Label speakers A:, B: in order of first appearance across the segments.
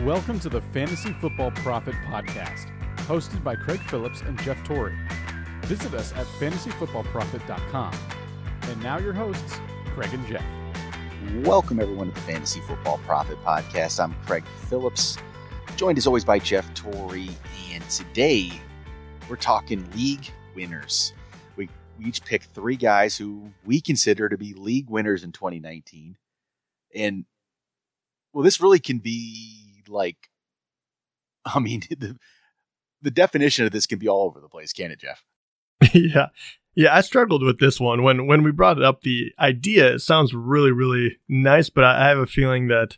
A: Welcome to the Fantasy Football Prophet Podcast, hosted by Craig Phillips and Jeff Torrey. Visit us at fantasyfootballprophet.com. And now your hosts, Craig and Jeff.
B: Welcome everyone to the Fantasy Football Prophet Podcast. I'm Craig Phillips, joined as always by Jeff Torrey, and today we're talking league winners. We each pick three guys who we consider to be league winners in 2019. And well, this really can be like, I mean, the definition of this can be all over the place, can't it, Jeff?
C: Yeah, I struggled with this one. When we brought it up, the idea, it sounds really, really nice, but I have a feeling that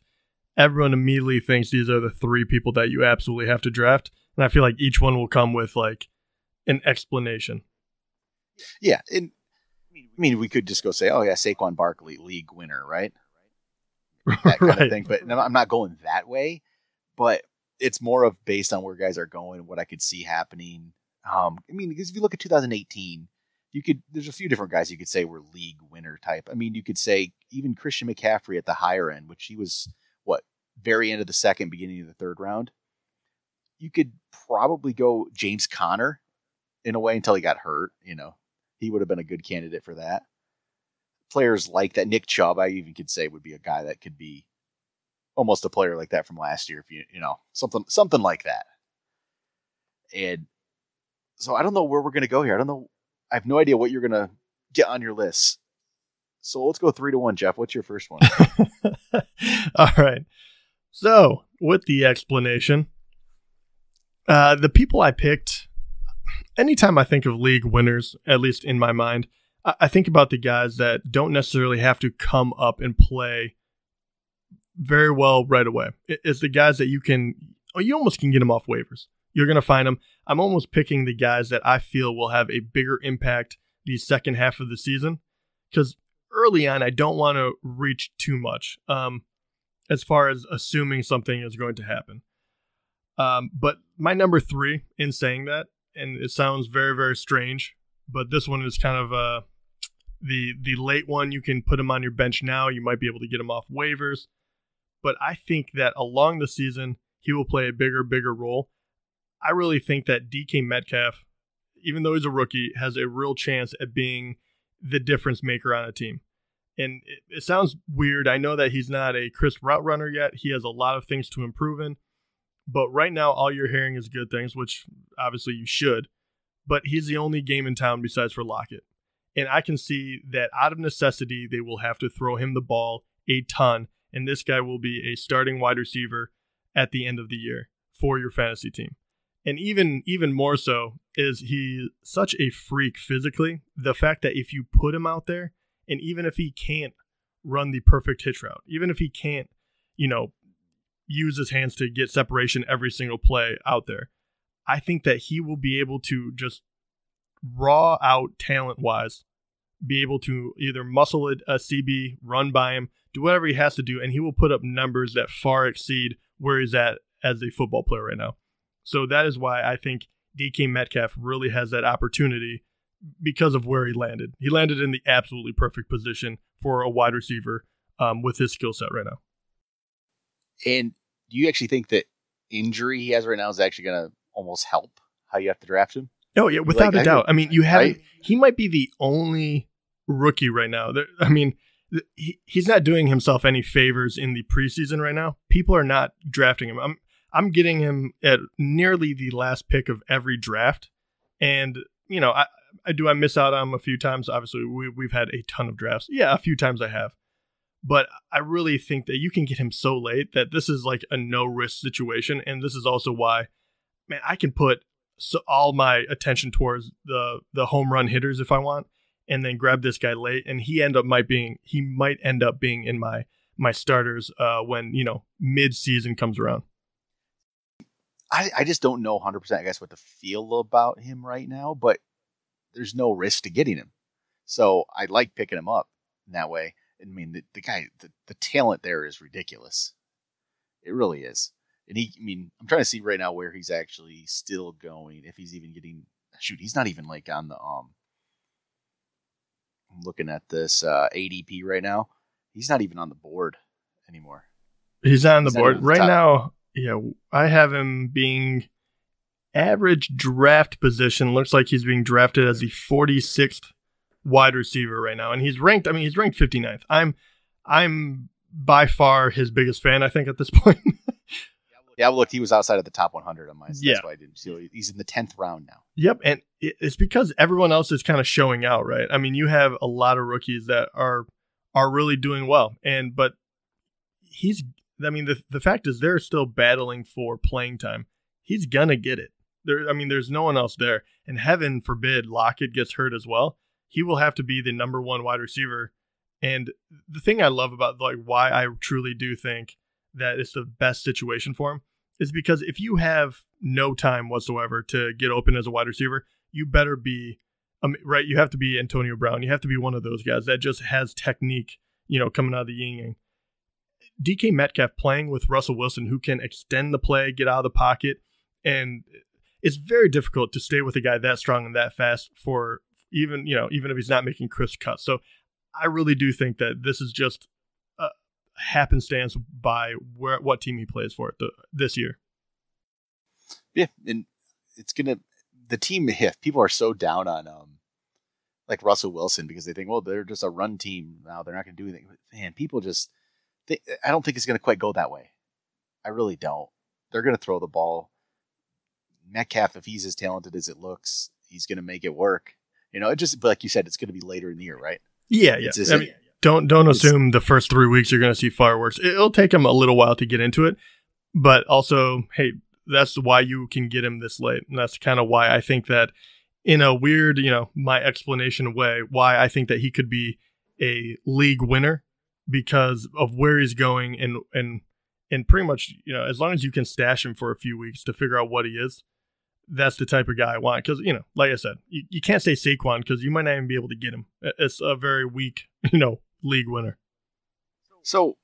C: everyone immediately thinks these are the three people that you absolutely have to draft. And I feel like each one will come with like an explanation.
B: Yeah. And I mean, we could just go say, oh yeah, Saquon Barkley, league winner, right? That kind of thing. But I'm not going that way, but it's more of based on where guys are going, what I could see happening. I mean, because if you look at 2018, there's a few different guys you could say were league winner type. I mean, you could say even Christian McCaffrey at the higher end, which he was very end of the second, beginning of the third round. You could probably go James Conner in a way until he got hurt. You know, he would have been a good candidate for that. Players like that, Nick Chubb, I even could say would be a guy that could be almost a player like that from last year, if you know, something like that. And so I don't know where we're going to go here. I don't know. I have no idea what you're going to get on your list. So let's go 3-1, Jeff. What's your first one?
C: All right. So with the explanation, the people I picked, anytime I think of league winners, at least in my mind, I think about the guys that don't necessarily have to come up and play very well right away. It's the guys that you almost can get them off waivers. You're going to find them. I'm almost picking the guys that I feel will have a bigger impact the second half of the season, because early on, I don't want to reach too much as far as assuming something is going to happen. But my number 3 in saying that, and it sounds very, very strange, but this one is kind of the late one. You can put him on your bench now. You might be able to get him off waivers. But I think that along the season, he will play a bigger role. I really think that DK Metcalf, even though he's a rookie, has a real chance at being the difference maker on a team. And it sounds weird. I know that he's not a crisp route runner yet. He has a lot of things to improve in. But right now, all you're hearing is good things, which obviously you should. But he's the only game in town besides for Lockett. And I can see that out of necessity, they will have to throw him the ball a ton. And this guy will be a starting wide receiver at the end of the year for your fantasy team. And even more so is he such a freak physically. The fact that if you put him out there, and even if he can't run the perfect hitch route, even if he can't, use his hands to get separation every single play out there, I think that he will be able to just raw out talent-wise, be able to either muscle it, a CB, run by him, do whatever he has to do, and he will put up numbers that far exceed where he's at as a football player right now. So that is why I think DK Metcalf really has that opportunity because of where he landed. He landed in the absolutely perfect position for a wide receiver with his skill set right now.
B: And do you actually think that injury he has right now is actually going to almost help how you have to draft him?
C: Oh, yeah, without a doubt. I mean, he might be the only rookie right now. I mean, he's not doing himself any favors in the preseason right now. People are not drafting him. I'm getting him at nearly the last pick of every draft. And, I miss out on him a few times. Obviously, we've had a ton of drafts. Yeah, a few times I have. But I really think that you can get him so late that this is like a no-risk situation. And this is also why, man, I can put all my attention towards the home run hitters if I want, and then grab this guy late. And he might end up being in my starters when, mid-season comes around.
B: I just don't know 100%, I guess, what to feel about him right now, but there's no risk to getting him. So I like picking him up in that way. I mean, the guy, the talent there is ridiculous. It really is. And I'm trying to see right now where he's actually still going, if he's even getting, he's not even like on the, I'm looking at this ADP right now. He's not even on the board anymore.
C: He's on the board right now. Yeah, I have him being average draft position. Looks like he's being drafted as the 46th wide receiver right now, and he's ranked 59th. I'm by far his biggest fan, I think, at this point.
B: Yeah, look, he was outside of the top 100 on my. That's
C: yeah.
B: why I didn't see. He's in the 10th round now.
C: Yep, and it's because everyone else is kind of showing out, right? I mean, you have a lot of rookies that are really doing well, but the fact is they're still battling for playing time. He's gonna get it. There's no one else there, and heaven forbid Lockett gets hurt as well. He will have to be the number one wide receiver. And the thing I love about why I truly do think that it's the best situation for him is because if you have no time whatsoever to get open as a wide receiver, you better be right. You have to be Antonio Brown. You have to be one of those guys that just has technique, coming out of the yin yang. DK Metcalf playing with Russell Wilson, who can extend the play, get out of the pocket, and it's very difficult to stay with a guy that strong and that fast for even if he's not making crisp cuts. So I really do think that this is just happenstance by what team he plays for this year.
B: Yeah, and it's the team. If people are so down on like Russell Wilson because they think, well, they're just a run team now, they're not going to do anything. Man, people just I don't think it's going to quite go that way. I really don't. They're going to throw the ball. Metcalf, if he's as talented as it looks, he's going to make it work. It just, but like you said, it's going to be later in the year, right?
C: Yeah. Don't assume the first 3 weeks you're going to see fireworks. It'll take him a little while to get into it, but also, hey, that's why you can get him this late, and that's kind of why I think that, in a weird, my explanation way, why I think that he could be a league winner because of where he's going, and pretty much, as long as you can stash him for a few weeks to figure out what he is, that's the type of guy I want. Because, like I said, you can't say Saquon because you might not even be able to get him. It's a very weak, league winner.
B: So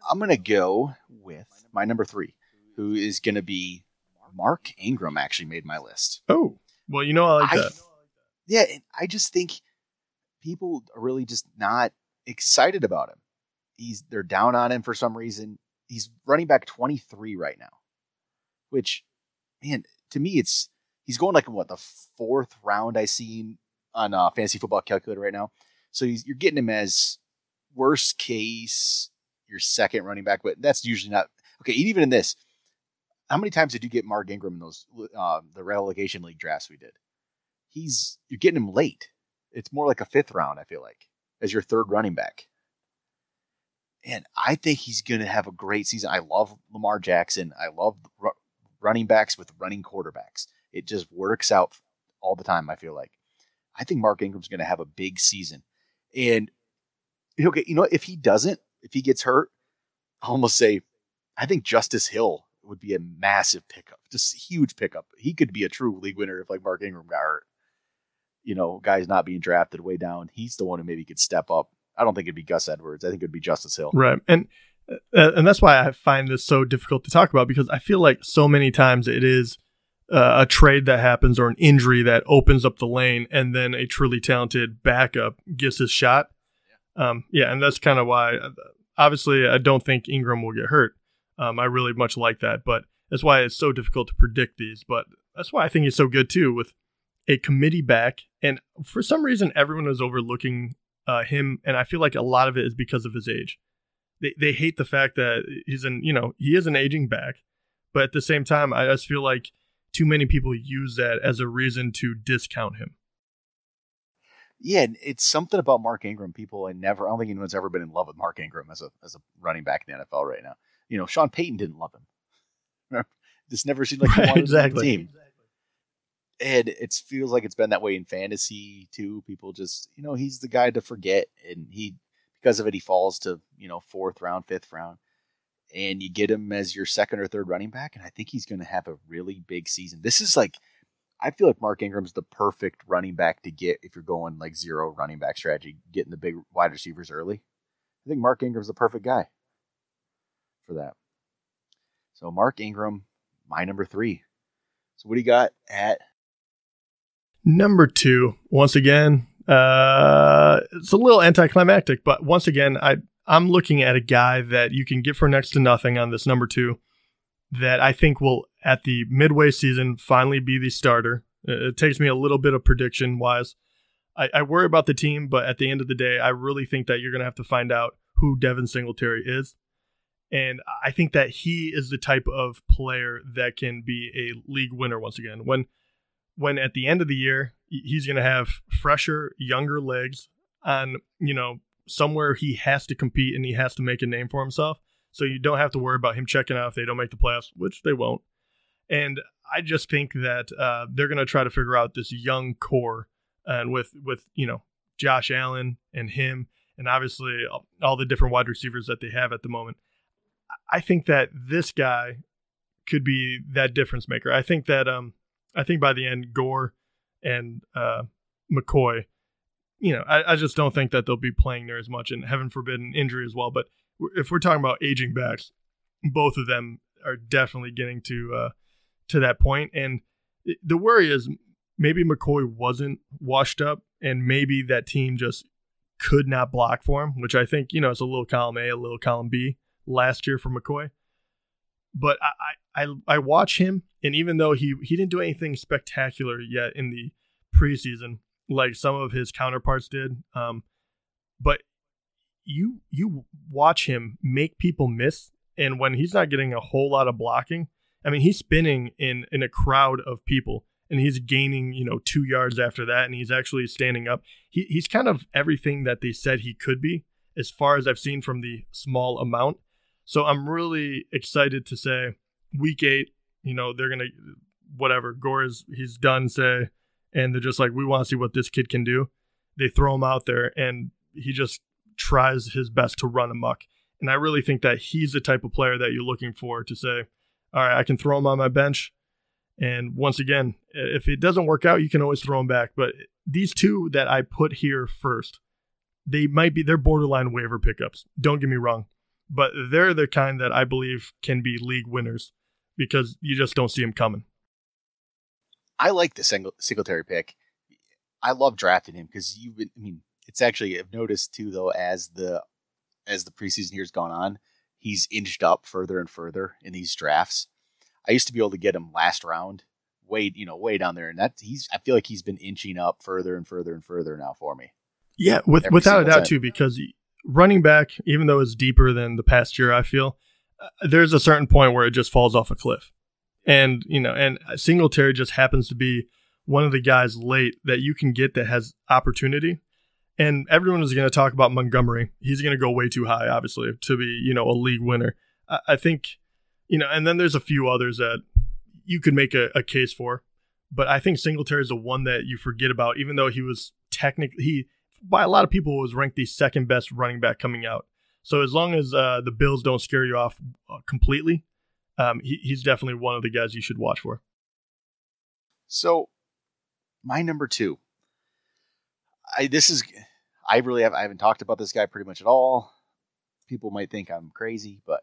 B: I'm going to go with my number 3, who is going to be Mark Ingram. Actually made my list.
C: Oh, well, I like that.
B: Yeah, and I just think people are really just not excited about him. They're down on him for some reason. He's running back 23 right now, which, man, to me, he's going like what, the 4th round I seen on Fantasy Football Calculator right now. So you're getting him as worst case your second running back, but that's usually not okay. Even in this, how many times did you get Mark Ingram in those the relegation league drafts we did? You're getting him late. It's more like a 5th round, I feel like, as your 3rd running back. And I think he's going to have a great season. I love Lamar Jackson. I love running backs with running quarterbacks. It just works out all the time, I feel like. I think Mark Ingram's going to have a big season. And, okay, if he gets hurt, I'll almost say, I think Justice Hill would be a massive pickup, just a huge pickup. He could be a true league winner if Mark Ingram got hurt. Guys not being drafted way down. He's the one who maybe could step up. I don't think it'd be Gus Edwards. I think it'd be Justice Hill.
C: Right. And that's why I find this so difficult to talk about, because I feel like so many times it is a trade that happens or an injury that opens up the lane, and then a truly talented backup gets his shot. And that's kind of why, obviously, I don't think Ingram will get hurt. I really much like that, but that's why it's so difficult to predict these. But that's why I think he's so good too, with a committee back. And for some reason, everyone is overlooking him, and I feel like a lot of it is because of his age. They hate the fact that he is an aging back, but at the same time, I just feel like too many people use that as a reason to discount him.
B: Yeah, it's something about Mark Ingram. I don't think anyone's ever been in love with Mark Ingram as a running back in the NFL right now. Sean Payton didn't love him. Just never seemed like he wanted the team. And it feels like it's been that way in fantasy too. People just, he's the guy to forget, and because of it, he falls to 4th round, 5th round, and you get him as your 2nd or 3rd running back, and I think he's going to have a really big season. This is I feel like Mark Ingram's the perfect running back to get if you're going like 0 running back strategy, getting the big wide receivers early. I think Mark Ingram's the perfect guy for that. So Mark Ingram, my number 3. So what do you got at
C: number 2? Once again, it's a little anticlimactic, but once again, I'm looking at a guy that you can get for next to nothing on this number 2. that I think will, at the midway season, finally be the starter. It takes me a little bit of prediction-wise. I worry about the team, but at the end of the day, I really think that you're going to have to find out who Devin Singletary is. And I think that he is the type of player that can be a league winner once again. When at the end of the year, he's going to have fresher, younger legs on, somewhere he has to compete and he has to make a name for himself. So you don't have to worry about him checking out if they don't make the playoffs, which they won't. And I just think that they're going to try to figure out this young core, and with Josh Allen and him, and obviously all the different wide receivers that they have at the moment. I think that this guy could be that difference maker. I think that by the end, Gore and McCoy, I just don't think that they'll be playing there as much, and heaven forbid an injury as well. But if we're talking about aging backs, both of them are definitely getting to that point. And the worry is maybe McCoy wasn't washed up, and maybe that team just could not block for him, which I think, it's a little column A, a little column B last year for McCoy. But I watch him, and even though he didn't do anything spectacular yet in the preseason, like some of his counterparts did, but you watch him make people miss, and when he's not getting a whole lot of blocking, I mean, he's spinning in a crowd of people, and he's gaining 2 yards after that, and he's actually standing up. He's kind of everything that they said he could be, as far as I've seen from the small amount. So I'm really excited to say week 8, they're going to, whatever, he's done, say, and they're just like, we want to see what this kid can do. They throw him out there, and he just tries his best to run amok. And I really think that he's the type of player that you're looking for to say, all right, I can throw him on my bench. And once again, if it doesn't work out, you can always throw him back. But these two that I put here first, they're borderline waiver pickups. Don't get me wrong. But they're the kind that I believe can be league winners because you just don't see them coming.
B: I like the Singletary pick. I love drafting him because it's actually, I've noticed too, though, as the preseason year's gone on, he's inched up further and further in these drafts. I used to be able to get him last round, way down there, and I feel like he's been inching up further and further and further now for me.
C: Yeah, without a doubt too, because running back, even though it's deeper than the past year, I feel there's a certain point where it just falls off a cliff, and and Singletary just happens to be one of the guys late that you can get that has opportunity. And everyone is going to talk about Montgomery. He's going to go way too high, obviously, to be a league winner. I think. And then there's a few others that you could make a case for. But I think Singletary is the one that you forget about, even though he was by a lot of people, was ranked the second best running back coming out. So as long as the Bills don't scare you off completely, he's definitely one of the guys you should watch for.
B: So my number 2. I haven't talked about this guy pretty much at all. People might think I'm crazy, but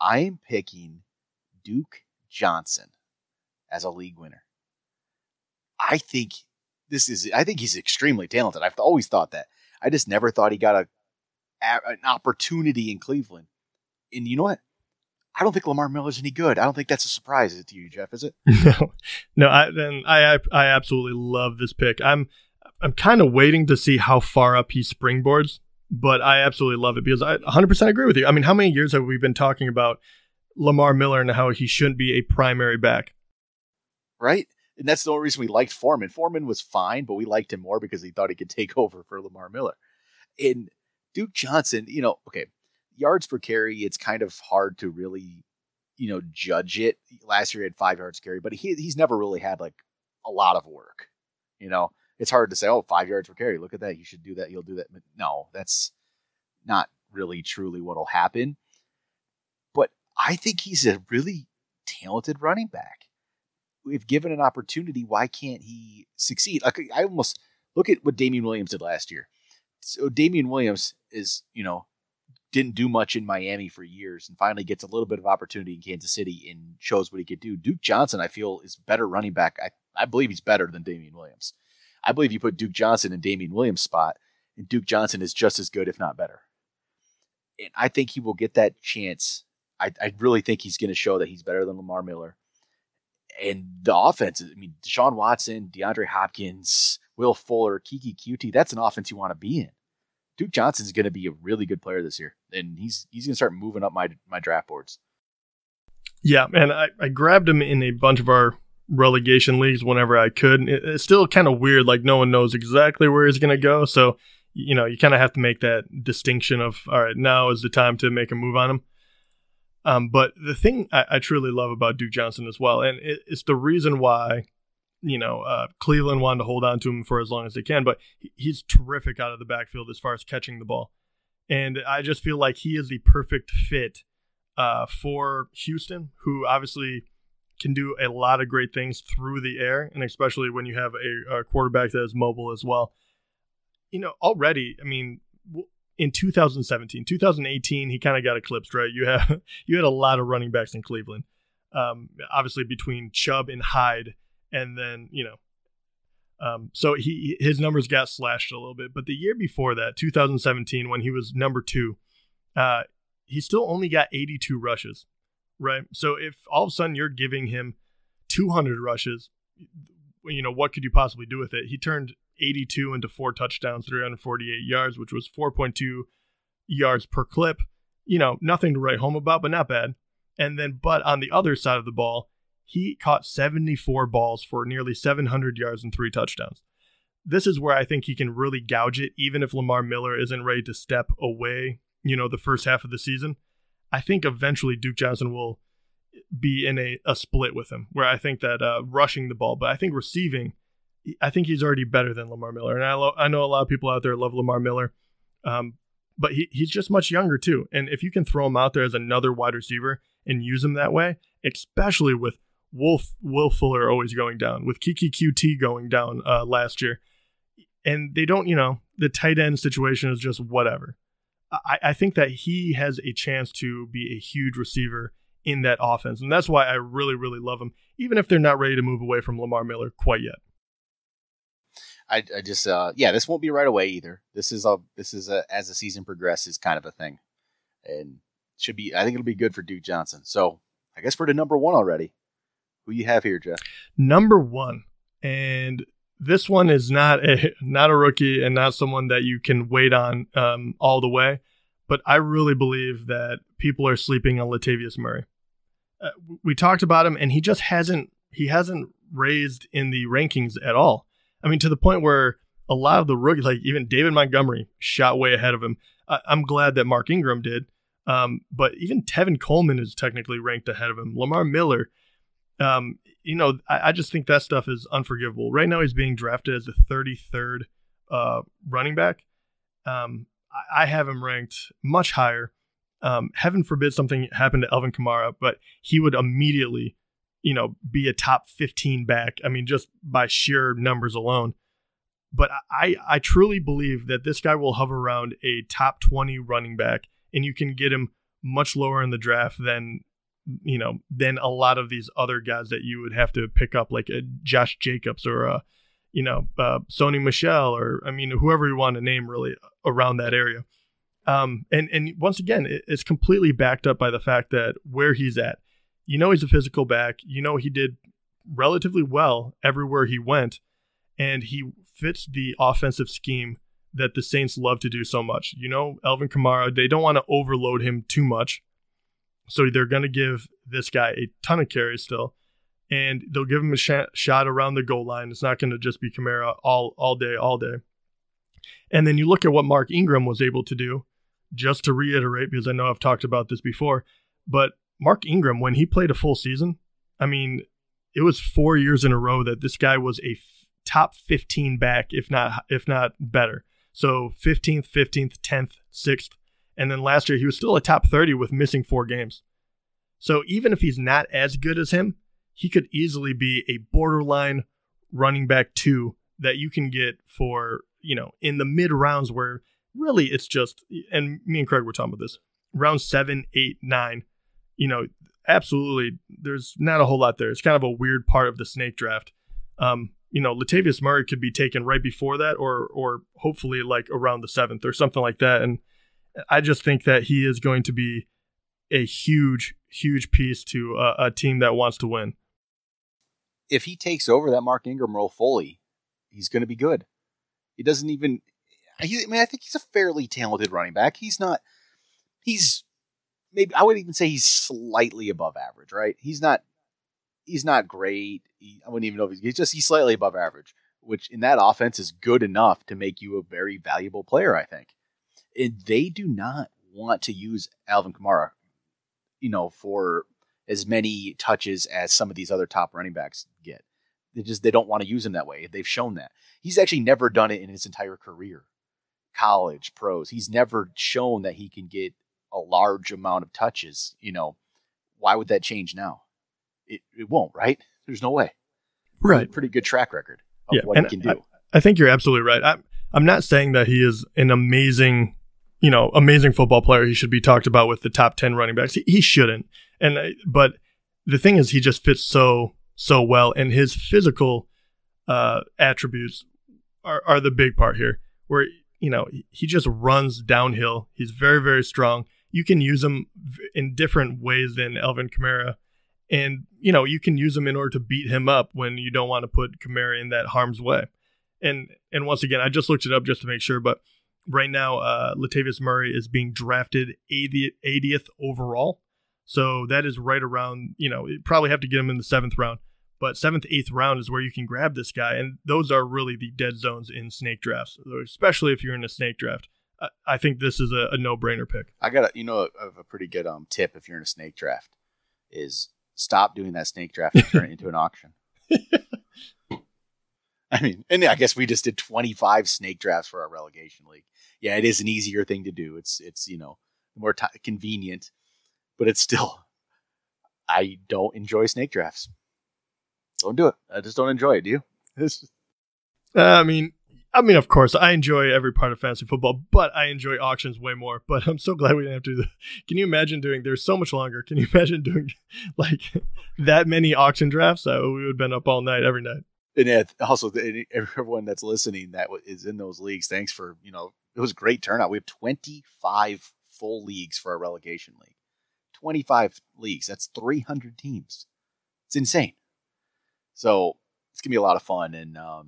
B: I am picking Duke Johnson as a league winner. I think he's extremely talented. I've always thought that. I just never thought he got an opportunity in Cleveland. And you know what? I don't think Lamar Miller's any good. I don't think that's a surprise to you, Jeff, is it?
C: No. I absolutely love this pick. I'm kind of waiting to see how far up he springboards. But I absolutely love it because I 100% agree with you. I mean, how many years have we been talking about Lamar Miller and how he shouldn't be a primary back?
B: Right? And that's the only reason we liked Foreman. Foreman was fine, but we liked him more because he thought he could take over for Lamar Miller. And Duke Johnson, okay, yards per carry, it's kind of hard to really, judge it. Last year he had 5 yards carry, but he's never really had like a lot of work, It's hard to say, 5 yards per carry. Look at that. You should do that. You'll do that. But no, that's not really truly what'll happen. But I think he's a really talented running back. If given an opportunity, why can't he succeed? Like, I almost look at what Damian Williams did last year. So Damian Williams is, didn't do much in Miami for years and finally gets a little bit of opportunity in Kansas City and shows what he could do. Duke Johnson, I feel, is better running back. I believe he's better than Damian Williams. I believe you put Duke Johnson in Damian Williams' spot, and Duke Johnson is just as good, if not better. And I think he will get that chance I really think he's going to show that he's better than Lamar Miller. And the offense, I mean, Deshaun Watson, DeAndre Hopkins, Will Fuller, Keke Coutee, that's an offense you want to be in. Duke Johnson's going to be a really good player this year, and he's going to start moving up my draft boards.
C: Yeah, and I grabbed him in a bunch of our relegation leagues whenever I could. It's still kind of weird, like no one knows exactly where he's going to go. So, you kind of have to make that distinction of, all right, now is the time to make a move on him. But the thing I truly love about Duke Johnson as well, and it's the reason why, Cleveland wanted to hold on to him for as long as they can, but he's terrific out of the backfield as far as catching the ball. And I just feel like he is the perfect fit for Houston, who obviously can do a lot of great things through the air, and especially when you have a quarterback that is mobile as well. Already, I mean, in 2017, 2018, he kind of got eclipsed, right? You had a lot of running backs in Cleveland, obviously between Chubb and Hyde, and then so his numbers got slashed a little bit. But the year before that, 2017, when he was number 2, he still only got 82 rushes, right? So if all of a sudden you're giving him 200 rushes, what could you possibly do with it? He turned 82 into 4 touchdowns, 348 yards, which was 4.2 yards per clip. Nothing to write home about, but not bad. But on the other side of the ball, he caught 74 balls for nearly 700 yards and 3 touchdowns. This is where I think he can really gouge it, even if Lamar Miller isn't ready to step away, the first half of the season. I think eventually Duke Johnson will be in a split with him, where I think that rushing the ball, but I think receiving, I think he's already better than Lamar Miller. And I know a lot of people out there love Lamar Miller, but he's just much younger too. And if you can throw him out there as another wide receiver and use him that way, especially with Will Fuller always going down, with Keke Coutee going down last year, and they don't, the tight end situation is just whatever. I think that he has a chance to be a huge receiver in that offense, and that's why I really, really love him, even if they're not ready to move away from Lamar Miller quite yet.
B: I just this won't be right away either. This is as the season progresses kind of a thing, and should be. I think it'll be good for Duke Johnson. So I guess we're to number 1 already. Who you have here, Jeff?
C: Number 1, and this one is not a rookie and not someone that you can wait on all the way. But I really believe that people are sleeping on Latavius Murray. We talked about him, and he just hasn't raised in the rankings at all. I mean, to the point where a lot of the rookies, like even David Montgomery, shot way ahead of him. I'm glad that Mark Ingram did. But even Tevin Coleman is technically ranked ahead of him. Lamar Miller, I just think that stuff is unforgivable. Right now, he's being drafted as the 33rd running back. I have him ranked much higher. Heaven forbid something happened to Alvin Kamara, but he would immediately, be a top 15 back. I mean, just by sheer numbers alone. But I truly believe that this guy will hover around a top 20 running back, and you can get him much lower in the draft than a lot of these other guys that you would have to pick up, like a Josh Jacobs or Sony Michel, or whoever you want to name really around that area. And once again, it's completely backed up by the fact that where he's at, he's a physical back. He did relatively well everywhere he went, and he fits the offensive scheme that the Saints love to do so much. Alvin Kamara, they don't want to overload him too much. So they're going to give this guy a ton of carries still, and they'll give him a shot around the goal line. It's not going to just be Kamara all day. And then you look at what Mark Ingram was able to do, just to reiterate, because I know I've talked about this before, but Mark Ingram, when he played a full season, it was 4 years in a row that this guy was a top 15 back, if not better. So 15th, 10th, 6th. And then last year, he was still a top 30 with missing 4 games. So even if he's not as good as him, he could easily be a borderline running back 2 that you can get for, in the mid rounds where really it's just, and me and Craig were talking about this, round 7, 8, 9, absolutely, there's not a whole lot there. It's kind of a weird part of the snake draft. Latavius Murray could be taken right before that or hopefully like around the 7th or something like that. And I just think that he is going to be a huge piece to a team that wants to win.
B: If he takes over that Mark Ingram role fully, he's going to be good. He doesn't even. I think he's a fairly talented running back. He's maybe, I would even say he's slightly above average, right? He's not great. I wouldn't even know if he's slightly above average, which in that offense is good enough to make you a very valuable player, I think. And they do not want to use Alvin Kamara, for as many touches as some of these other top running backs get. They don't want to use him that way. They've shown that. He's actually never done it in his entire career. College, pros. He's never shown that he can get a large amount of touches. Why would that change now? It won't, right? There's no way.
C: Right.
B: Pretty good track record of what he can do.
C: I think you're absolutely right. I'm not saying that he is an amazing football player. He should be talked about with the top 10 running backs. He shouldn't. But the thing is, he just fits so well, and his physical attributes are the big part here, where he just runs downhill. He's very, very strong. You can use him in different ways than Alvin Kamara, and you can use him in order to beat him up when you don't want to put Kamara in that harm's way. And once again, I just looked it up just to make sure, but right now Latavius Murray is being drafted 80th overall. So that is right around, you probably have to get him in the 7th round. But 7th, 8th round is where you can grab this guy. And those are really the dead zones in snake drafts, especially if you're in a snake draft. I think this is a no-brainer pick.
B: I got a pretty good tip if you're in a snake draft is stop doing that snake draft and turn it into an auction. And I guess we just did 25 snake drafts for our relegation league. Yeah, it is an easier thing to do. It's more convenient. But it's still, I don't enjoy snake drafts. Don't do it. I just don't enjoy it. Do you?
C: I mean, of course, I enjoy every part of fantasy football, but I enjoy auctions way more. But I'm so glad we didn't have to do that. Can you imagine they're so much longer. Can you imagine doing like that many auction drafts? We would have been up all night, every night.
B: And also, everyone that's listening that is in those leagues, thanks for, it was a great turnout. We have 25 full leagues for our relegation league. 25 leagues. That's 300 teams. It's insane. So it's going to be a lot of fun. And I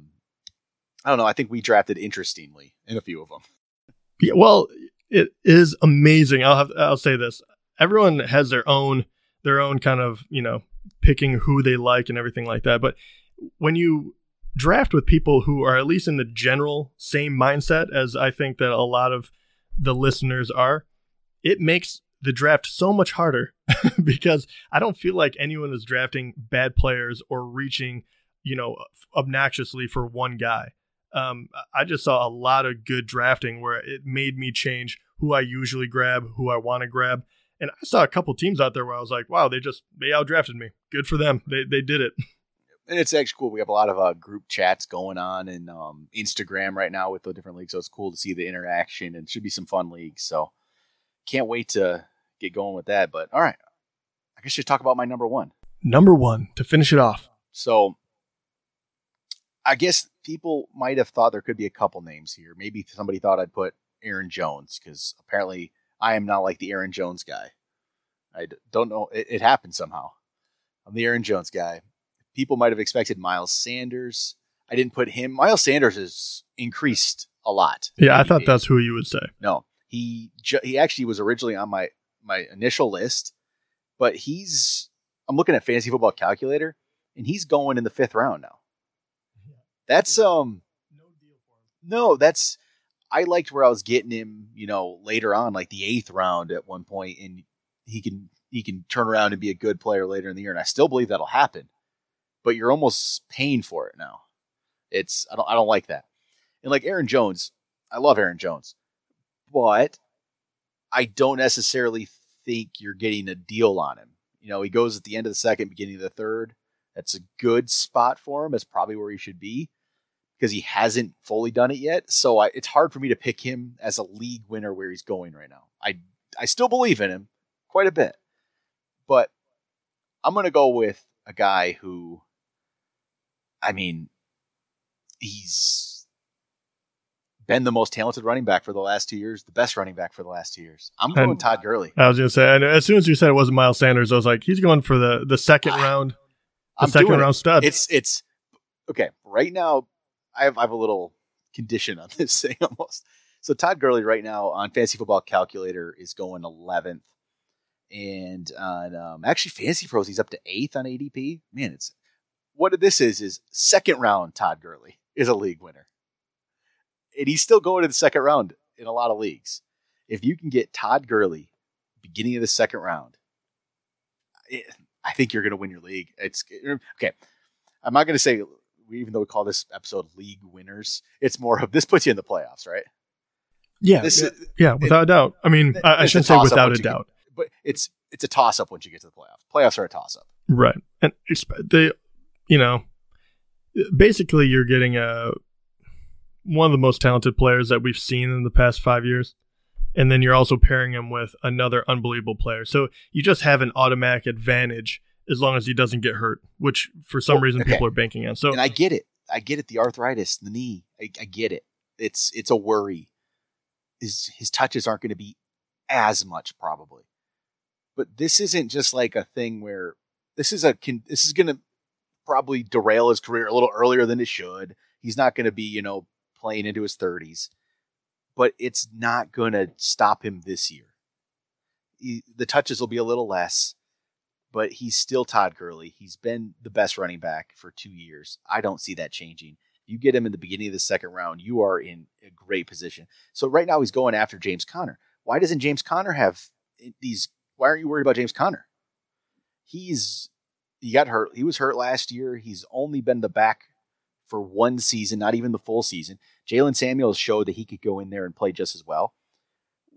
B: don't know. I think we drafted interestingly in a few of them.
C: Yeah, well, it is amazing. I'll say this. Everyone has their own kind of, picking who they like and everything like that. But when you draft with people who are at least in the general same mindset as I think that a lot of the listeners are, it makes the draft so much harder because I don't feel like anyone is drafting bad players or reaching, obnoxiously for one guy. I just saw a lot of good drafting where it made me change who I usually grab, who I want to grab. And I saw a couple teams out there where I was like, wow, they outdrafted me. Good for them. They did it.
B: And it's actually cool. We have a lot of group chats going on and Instagram right now with the different leagues. So it's cool to see the interaction, and it should be some fun leagues. So can't wait to get going with that. But all right, I guess you should talk about my number one.
C: Number one, to finish it off.
B: So I guess people might have thought there could be a couple names here. Maybe somebody thought I'd put Aaron Jones because apparently I am not like the Aaron Jones guy. I don't know. It happened somehow. I'm the Aaron Jones guy. People might have expected Miles Sanders. I didn't put him. Miles Sanders has increased a lot.
C: Yeah, I thought that's who you would say.
B: No, he actually was originally on my initial list, but I'm looking at Fantasy Football Calculator, and he's going in the 5th round now. That's
C: no deal for him.
B: No, I liked where I was getting him, later on, like the 8th round at one point, and he can turn around and be a good player later in the year, and I still believe that'll happen. But you're almost paying for it now. I don't like that. And like Aaron Jones, I love Aaron Jones, but I don't necessarily think you're getting a deal on him. He goes at the end of the 2nd, beginning of the 3rd. That's a good spot for him. That's probably where he should be because he hasn't fully done it yet. So it's hard for me to pick him as a league winner where he's going right now. I still believe in him quite a bit, but I'm going to go with a guy who, he's been the most talented running back for the last 2 years, the best running back for the last 2 years. I'm going Todd Gurley.
C: I was going to say, and as soon as you said it wasn't Miles Sanders, I was like, he's going for the second round, round stud.
B: It's okay. Right now, I have a little condition on this thing almost. So Todd Gurley right now on Fantasy Football Calculator is going 11th, and on actually Fantasy Pros he's up to 8th on ADP. Man, it's what this is second round. Todd Gurley is a league winner. And he's still going to the second round in a lot of leagues. If you can get Todd Gurley beginning of the second round, I think you're going to win your league. It's okay. I'm not going to say, even though we call this episode League Winners, it's more of this puts you in the playoffs, right?
C: Yeah, without a doubt. I mean, I shouldn't say without a doubt,
B: but it's a toss up once you get to the playoffs. Playoffs are a toss up,
C: right? And basically, you're getting one of the most talented players that we've seen in the past 5 years. And then you're also pairing him with another unbelievable player. So you just have an automatic advantage as long as he doesn't get hurt, which for some reason people are banking on. So,
B: and I get it. The arthritis, the knee. I get it. It's a worry. His touches aren't going to be as much probably. But this isn't just like a thing where this is going to probably derail his career a little earlier than it should. He's not going to be, playing into his 30s, but it's not going to stop him this year. The touches will be a little less, but he's still Todd Gurley. He's been the best running back for 2 years. I don't see that changing. You get him in the beginning of the second round, you are in a great position. So right now he's going after James Conner. Why doesn't James Conner have these? Why aren't you worried about James Conner? He got hurt. He was hurt last year. He's only been the back for one season, not even the full season. Jalen Samuels showed that he could go in there and play just as well.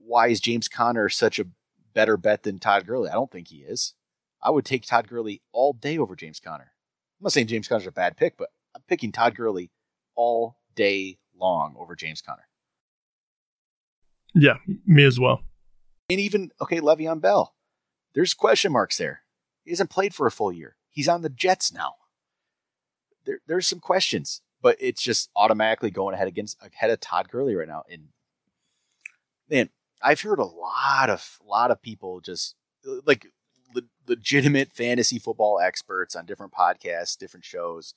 B: Why is James Conner such a better bet than Todd Gurley? I don't think he is. I would take Todd Gurley all day over James Conner. I'm not saying James Conner's a bad pick, but I'm picking Todd Gurley all day long over James Conner.
C: Yeah, me as well.
B: And even, Le'Veon Bell. There's question marks there. He hasn't played for a full year. He's on the Jets now. There's some questions, but it's just automatically going ahead of Todd Gurley right now. And man, I've heard a lot of people just like legitimate fantasy football experts on different podcasts, different shows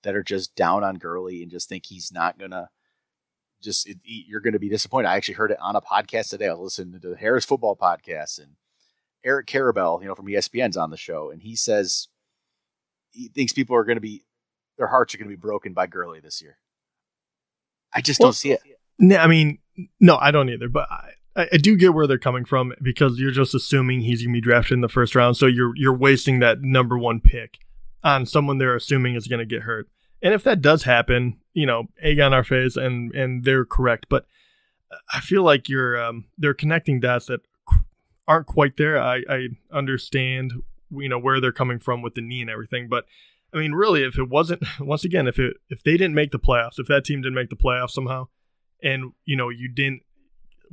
B: that are just down on Gurley and just think he's not gonna. You're going to be disappointed. I actually heard it on a podcast today. I was listening to the Harris Football Podcast, and Eric Karabell, from ESPN's on the show, and he says he thinks people are going to be. Their hearts are going to be broken by Gurley this year. I just don't see it.
C: I mean, no, I don't either. But I do get where they're coming from because you're just assuming he's going to be drafted in the first round. So you're wasting that number one pick on someone they're assuming is going to get hurt. And if that does happen, egg on our face, and they're correct. But I feel like they're connecting dots that aren't quite there. I understand, where they're coming from with the knee and everything, but. I mean, really, if it wasn't, once again, if they didn't make the playoffs, if that team didn't make the playoffs somehow, and, you didn't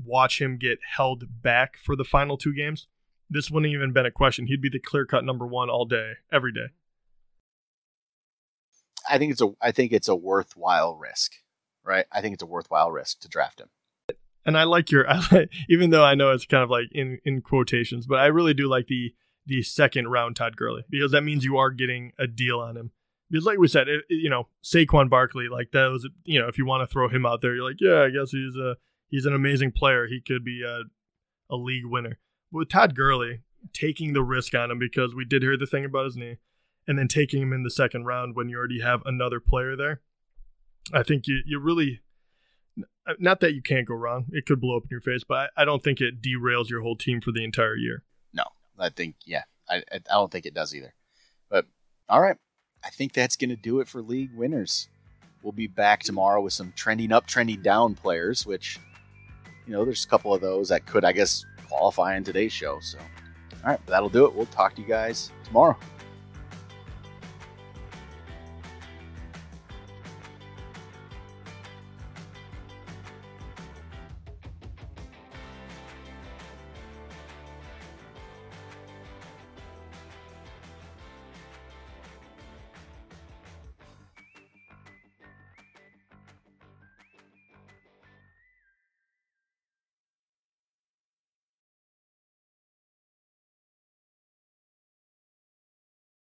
C: watch him get held back for the final 2 games, this wouldn't even been a question. He'd be the clear-cut number one all day, every day.
B: I think it's a worthwhile risk, right? I think it's a worthwhile risk to draft him.
C: And I like even though I know it's kind of like in quotations, but I really do like the second round Todd Gurley, because that means you are getting a deal on him. Because like we said, Saquon Barkley, like that was, if you want to throw him out there, you're like, yeah, I guess he's an amazing player. He could be a league winner. But with Todd Gurley, taking the risk on him, because we did hear the thing about his knee, and then taking him in the second round when you already have another player there, I think you really, not that you can't go wrong. It could blow up in your face, but I don't think it derails your whole team for the entire year.
B: No. I think, I don't think it does either. But, all right. I think that's going to do it for League Winners. We'll be back tomorrow with some trending up, trending down players, which, there's a couple of those that could, I guess, qualify in today's show. So, all right, that'll do it. We'll talk to you guys tomorrow.